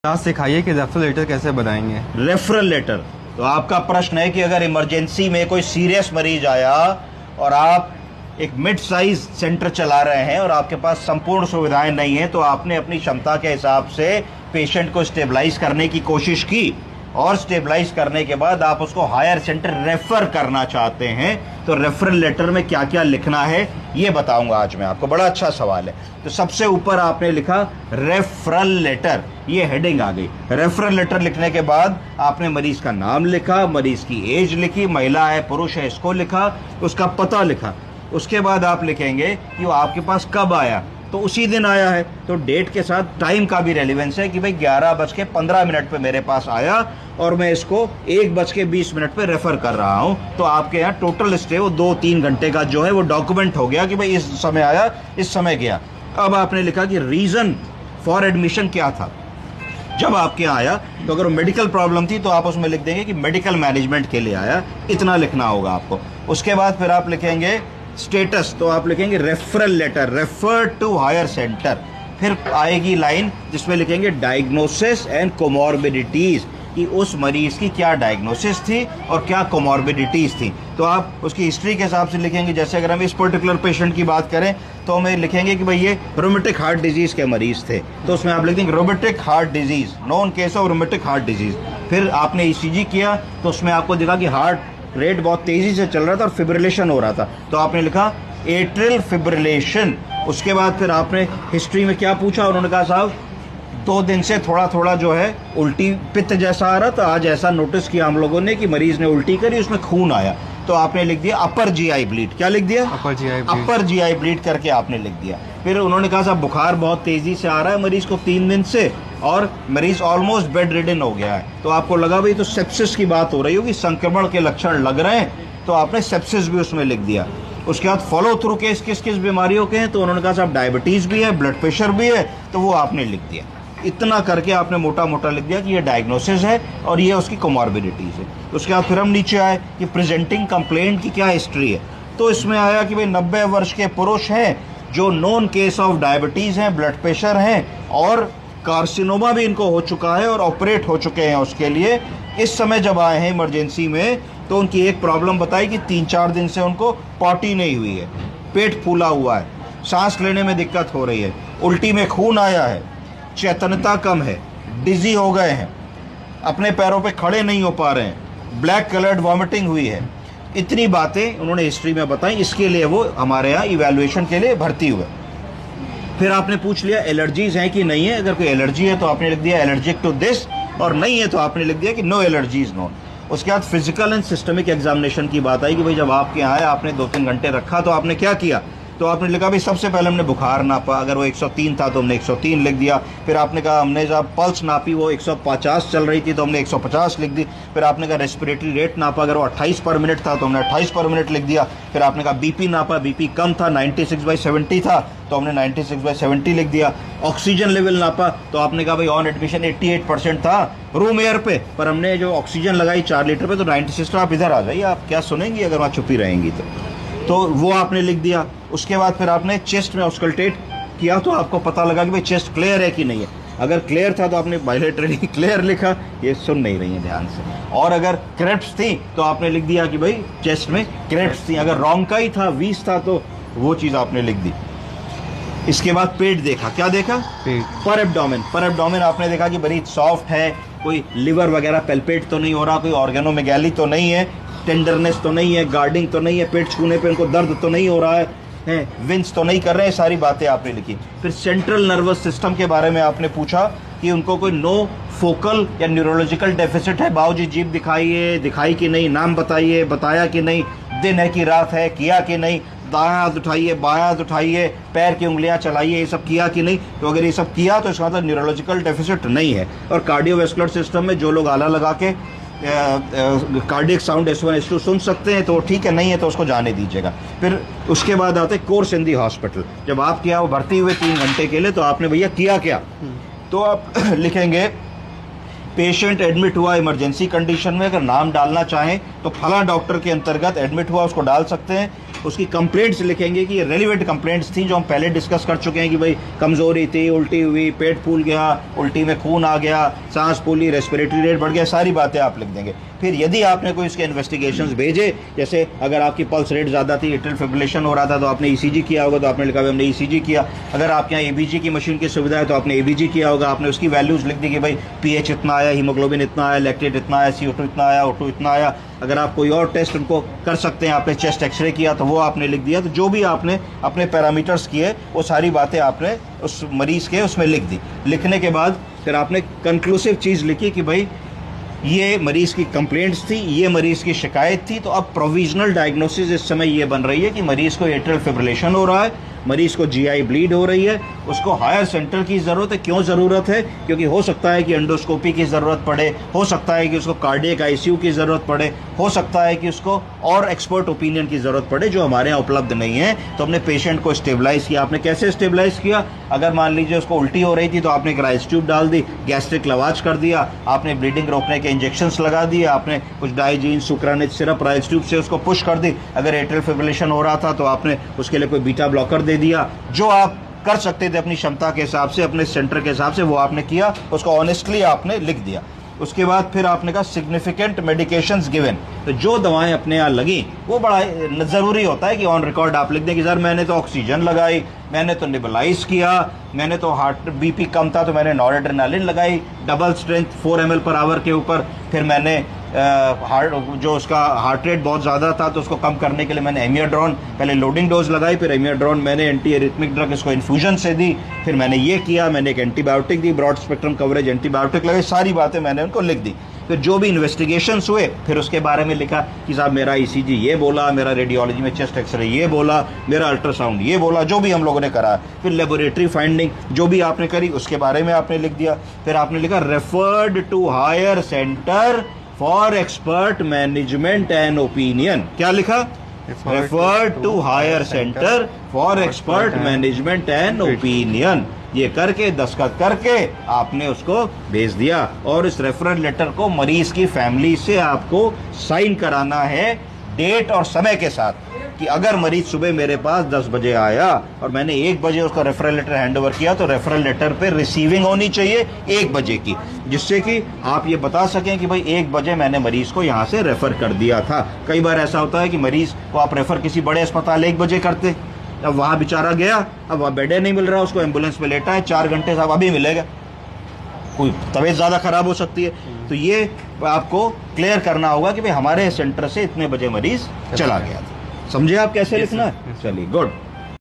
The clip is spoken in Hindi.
आप सिखाइए कि रेफरल लेटर कैसे बनाएंगे। रेफरल लेटर, तो आपका प्रश्न है कि अगर इमरजेंसी में कोई सीरियस मरीज आया और आप एक मिड साइज सेंटर चला रहे हैं और आपके पास संपूर्ण सुविधाएं नहीं हैं, तो आपने अपनी क्षमता के हिसाब से पेशेंट को स्टेबलाइज करने की कोशिश की और स्टेबलाइज करने के बाद आप उसको हायर सेंटर रेफर करना चाहते हैं, तो रेफरल लेटर में क्या क्या लिखना है ये बताऊंगा आज मैं आपको। बड़ा अच्छा सवाल है। तो सबसे ऊपर आपने लिखा रेफरल लेटर, ये हेडिंग आ गई। रेफरल लेटर लिखने के बाद आपने मरीज का नाम लिखा, मरीज की एज लिखी, महिला है पुरुष है इसको लिखा, उसका पता लिखा। उसके बाद आप लिखेंगे कि वो आपके पास कब आया, तो उसी दिन आया है, तो डेट के साथ टाइम का भी रेलिवेंस है कि भाई 11:15 पे मेरे पास आया और मैं इसको 1:20 पे रेफर कर रहा हूं, तो आपके यहाँ टोटल स्टे वो 2-3 घंटे का जो है वो डॉक्यूमेंट हो गया कि भाई इस समय आया इस समय गया। अब आपने लिखा कि रीजन फॉर एडमिशन क्या था जब आपके यहाँ आया, तो अगर मेडिकल प्रॉब्लम थी तो आप उसमें लिख देंगे कि मेडिकल मैनेजमेंट के लिए आया, इतना लिखना होगा आपको। उसके बाद फिर आप लिखेंगे स्टेटस, तो आप लिखेंगे referral letter refer to higher centre. फिर आएगी लाइन जिसमें लिखेंगे डायग्नोसिस एंड कोमॉर्बिडिटीज, कि उस मरीज की क्या डायग्नोसिस थी और क्या कोमॉर्बिडिटीज थी। तो आप उसकी हिस्ट्री के हिसाब से लिखेंगे। जैसे अगर हम इस पर्टिकुलर पेशेंट की बात करें तो हमें लिखेंगे कि भाई ये रोमेटिक हार्ट डिजीज के मरीज थे, तो उसमें आप लिख देंगे rheumatic heart disease, non case of rheumatic heart disease. फिर आपने ईसीजी किया तो उसमें आपको दिखा कि हार्ट रेट बहुत तेजी से चल रहा था और फिब्रिलेशन हो रहा था, तो आपने लिखा एट्रियल फिब्रिलेशन। उसके बाद फिर आपने हिस्ट्री में क्या पूछा, उन्होंने कहा साहब 2 दिन से थोड़ा थोड़ा जो है उल्टी पित्त जैसा आ रहा था, आज ऐसा नोटिस किया हम लोगों ने कि मरीज ने उल्टी करी, उसमें खून आया, तो आपने लिख दिया अपर जीआई ब्लीड। क्या लिख दिया? अपर जीआई ब्लीड करके आपने लिख दिया। फिर उन्होंने कहा साहब बुखार बहुत तेजी से आ रहा है मरीज को 3 दिन से और मरीज ऑलमोस्ट बेड रिडन हो गया है, तो आपको लगा भाई तो सेप्सिस की बात हो रही होगी, संक्रमण के लक्षण लग रहे हैं, तो आपने सेप्सिस भी उसमें लिख दिया। उसके बाद फॉलो थ्रू केस किस किस बीमारियों के हैं, तो उन्होंने कहा साहब डायबिटीज भी है, ब्लड प्रेशर भी है, तो वो आपने लिख दिया। इतना करके आपने मोटा मोटा लिख दिया कि ये डायग्नोसिस है और ये उसकी कोमॉर्बिडिटीज है। उसके बाद फिर हम नीचे आए कि प्रेजेंटिंग कंप्लेंट की क्या हिस्ट्री है, तो इसमें आया कि भाई 90 वर्ष के पुरुष हैं जो नॉन केस ऑफ डायबिटीज हैं, ब्लड प्रेशर हैं और कार्सिनोमा भी इनको हो चुका है और ऑपरेट हो चुके हैं उसके लिए। इस समय जब आए हैं इमरजेंसी में तो उनकी एक प्रॉब्लम बताई कि 3-4 दिन से उनको पॉटी नहीं हुई है, पेट फूला हुआ है, सांस लेने में दिक्कत हो रही है, उल्टी में खून आया है, चेतनता कम है, डिजी हो गए हैं, अपने पैरों पे खड़े नहीं हो पा रहे हैं, ब्लैक कलर्ड वॉमिटिंग हुई है। इतनी बातें उन्होंने हिस्ट्री में बताई, इसके लिए वो हमारे यहाँ इवैल्यूएशन के लिए भर्ती हुए। फिर आपने पूछ लिया एलर्जीज हैं कि नहीं है, अगर कोई एलर्जी है तो आपने लिख दिया एलर्जिक टू दिस, और नहीं है तो आपने लिख दिया कि नो एलर्जीज नोन। उसके बाद फिजिकल एंड सिस्टमिक एग्जामिनेशन की बात आई कि भाई जब आपके यहाँ आया आपने 2-3 घंटे रखा तो आपने क्या किया, तो आपने लिखा भाई सबसे पहले हमने बुखार नापा, अगर वो 103 था तो हमने 103 लिख दिया। फिर आपने कहा हमने जब पल्स नापी वो 150 चल रही थी तो हमने 150 लिख दी। फिर आपने कहा रेस्पिरेटरी रेट नापा, अगर वो 28 पर मिनट था तो हमने 28 पर मिनट लिख दिया। फिर आपने कहा बीपी नापा, बीपी कम था 96/70 था तो हमने 96/70 लिख दिया। ऑक्सीजन लेवल नापा तो आपने कहा भाई ऑन एडमिशन 88% था रूम एयर पे, पर हमने जो ऑक्सीजन लगाई 4 लीटर पे तो 96। तो आप इधर आ जाइए, आप क्या सुनेंगी अगर वहाँ छुपी रहेंगी तो वो आपने लिख दिया। उसके बाद फिर आपने चेस्ट में ऑस्कल्टेट किया तो आपको पता लगा कि भाई चेस्ट क्लियर है कि नहीं है, अगर क्लियर था तो आपने बायलेटरली क्लियर लिखा, ये सुन नहीं रही है ध्यान से, और अगर क्रेप्स थी तो आपने लिख दिया कि भाई चेस्ट में क्रेप्स थी, अगर रोंकाई था, वीस था तो वो चीज़ आपने लिख दी। इसके बाद पेट देखा, क्या देखा? पर एब्डोमेन आपने देखा कि बड़ी सॉफ्ट है, कोई लिवर वगैरह पेल्पेट तो नहीं हो रहा, कोई ऑर्गेनोमेगैली तो नहीं है, टेंडरनेस तो नहीं है, गार्डिंग तो नहीं है, पेट छूने पे उनको दर्द तो नहीं हो रहा है, विंस तो नहीं कर रहे हैं, सारी बातें आपने लिखी। फिर सेंट्रल नर्वस सिस्टम के बारे में आपने पूछा कि उनको कोई नो फोकल या न्यूरोलॉजिकल डेफिसिट है, बाबूजी जीभ दिखाई कि नहीं, नाम बताइए, बताया कि नहीं, दिन है कि रात है, किया कि नहीं, दायां हाथ उठाइए, बायां हाथ उठाइए, पैर की उंगलियां चलाइए, ये सब किया कि नहीं, तो अगर ये सब किया तो इसका मतलब न्यूरोलॉजिकल डेफिसिट नहीं है। और कार्डियोवैस्कुलर सिस्टम में जो लोग आला लगा के कार्डियक साउंड S1 S2 सुन सकते हैं तो ठीक है, नहीं है तो उसको जाने दीजिएगा। फिर उसके बाद आते कोर्स इन दी हॉस्पिटल, जब आप क्या वो भर्ती हुए 3 घंटे के लिए तो आपने भैया किया क्या, तो आप लिखेंगे पेशेंट एडमिट हुआ इमरजेंसी कंडीशन में, अगर नाम डालना चाहें तो फला डॉक्टर के अंतर्गत एडमिट हुआ, उसको डाल सकते हैं। उसकी कंप्लेंट्स लिखेंगे कि ये रेलिवेंट कंप्लेंट्स थी जो हम पहले डिस्कस कर चुके हैं कि भाई कमज़ोरी थी, उल्टी हुई, पेट फूल गया, उल्टी में खून आ गया, सांस फूली, रेस्पिरेटरी रेट बढ़ गया, सारी बातें आप लिख देंगे। फिर यदि आपने कोई इसके इन्वेस्टिगेशंस भेजे, जैसे अगर आपकी पल्स रेट ज़्यादा थी, एट्रियल फिब्रिलेशन हो रहा था, तो आपने ईसीजी किया होगा, तो आपने लिखा भाई हमने ईसीजी किया। अगर आपके यहाँ एबीजी की मशीन की सुविधा है तो आपने एबीजी किया होगा, आपने उसकी वैल्यूज़ लिख दी कि भाई पीएच इतना आया, हीमोग्लोबिन इतना आया, लैक्टेट इतना आया, CO2 इतना आया, O2 इतना आया। अगर आप कोई और टेस्ट उनको कर सकते हैं, आपने चेस्ट एक्सरे किया तो वो आपने लिख दिया। तो जो भी आपने अपने पैरामीटर्स किए वो सारी बातें आपने उस मरीज़ के उसमें लिख दी। लिखने के बाद फिर आपने कंक्लूसिव चीज़ लिखी कि भाई ये मरीज़ की कंप्लेंट्स थी, ये मरीज़ की शिकायत थी। तो अब प्रोविजनल डायग्नोसिस इस समय ये बन रही है कि मरीज़ को एट्रियल फिब्रिलेशन हो रहा है, मरीज़ को जीआई ब्लीड हो रही है, उसको हायर सेंटर की ज़रूरत है। क्यों ज़रूरत है? क्योंकि हो सकता है कि एंडोस्कोपी की ज़रूरत पड़े, हो सकता है कि उसको कार्डियक आईसीयू की ज़रूरत पड़े, हो सकता है कि उसको और एक्सपर्ट ओपिनियन की ज़रूरत पड़े जो हमारे यहाँ उपलब्ध नहीं है। तो हमने पेशेंट को स्टेबलाइज़ किया। आपने कैसे स्टेबलाइज़ किया? अगर मान लीजिए उसको उल्टी हो रही थी तो आपने एक राइस ट्यूब डाल दी, गैस्ट्रिक लवाज कर दिया, आपने ब्लीडिंग रोकने के इंजेक्शंस लगा दिए, आपने कुछ डाइजीन, सुक्रानित सिरप राइस ट्यूब से उसको पुश कर दी। अगर एट्रियल फिब्रिलेशन हो रहा था तो आपने उसके लिए कोई बीटा ब्लॉकर दे दिया। जो आप कर सकते थे अपनी क्षमता के हिसाब से, अपने सेंटर के हिसाब से, वो आपने किया, उसको ऑनेस्टली आपने लिख दिया। उसके बाद फिर आपने कहा सिग्निफिकेंट मेडिकेशंस गिवन। तो जो दवाएं अपने यहाँ लगी वो बड़ा ज़रूरी होता है कि ऑन रिकॉर्ड आप लिख दें कि सर मैंने तो ऑक्सीजन लगाई, मैंने तो निबलाइज किया, मैंने तो हार्ट बीपी कम था तो मैंने नॉरएड्रेनालिन लगाई double strength 4 ml per hour के ऊपर। फिर मैंने जो उसका हार्ट रेट बहुत ज़्यादा था तो उसको कम करने के लिए मैंने एमियोड्रोन पहले लोडिंग डोज लगाई, फिर एमियोड्रोन मैंने एंटी एरिथमिक ड्रग इसको इन्फ्यूजन से दी, फिर मैंने ये किया, मैंने एक एंटीबायोटिक दी, ब्रॉड स्पेक्ट्रम कवरेज एंटीबायोटिक लगाई। सारी बातें मैंने उनको लिख दी। फिर जो भी इन्वेस्टिगेशंस हुए फिर उसके बारे में लिखा कि साहब मेरा ईसीजी ये बोला, मेरा रेडियोलॉजी में चेस्ट एक्सरे ये बोला, मेरा अल्ट्रासाउंड ये बोला, जो भी हम लोगों ने करा। फिर लेबोरेटरी फाइंडिंग जो भी आपने करी उसके बारे में आपने लिख दिया। फिर आपने लिखा referred to higher centre for expert management and opinion. क्या लिखा? Referred to higher centre for expert management and opinion. ये करके दस्तखत करके आपने उसको भेज दिया और इस रेफरल लेटर को मरीज की फैमिली से आपको साइन कराना है डेट और समय के साथ कि अगर मरीज सुबह मेरे पास 10 बजे आया और मैंने 1 बजे उसका रेफरल लेटर हैंड ओवर किया तो रेफरल लेटर पे रिसीविंग होनी चाहिए 1 बजे की, जिससे कि आप ये बता सकें कि भाई 1 बजे मैंने मरीज को यहाँ से रेफर कर दिया था। कई बार ऐसा होता है कि मरीज को आप रेफर किसी बड़े अस्पताल 1 बजे करते, अब वहाँ बेचारा गया, अब वहाँ बेड नहीं मिल रहा, उसको एम्बुलेंस में लेटा है 4 घंटे, साहब अभी मिलेगा, कोई तबीयत ज़्यादा ख़राब हो सकती है। तो ये आपको क्लियर करना होगा कि भाई हमारे सेंटर से इतने बजे मरीज चला गया था। समझे आप कैसे लिखना है? चलिए गुड।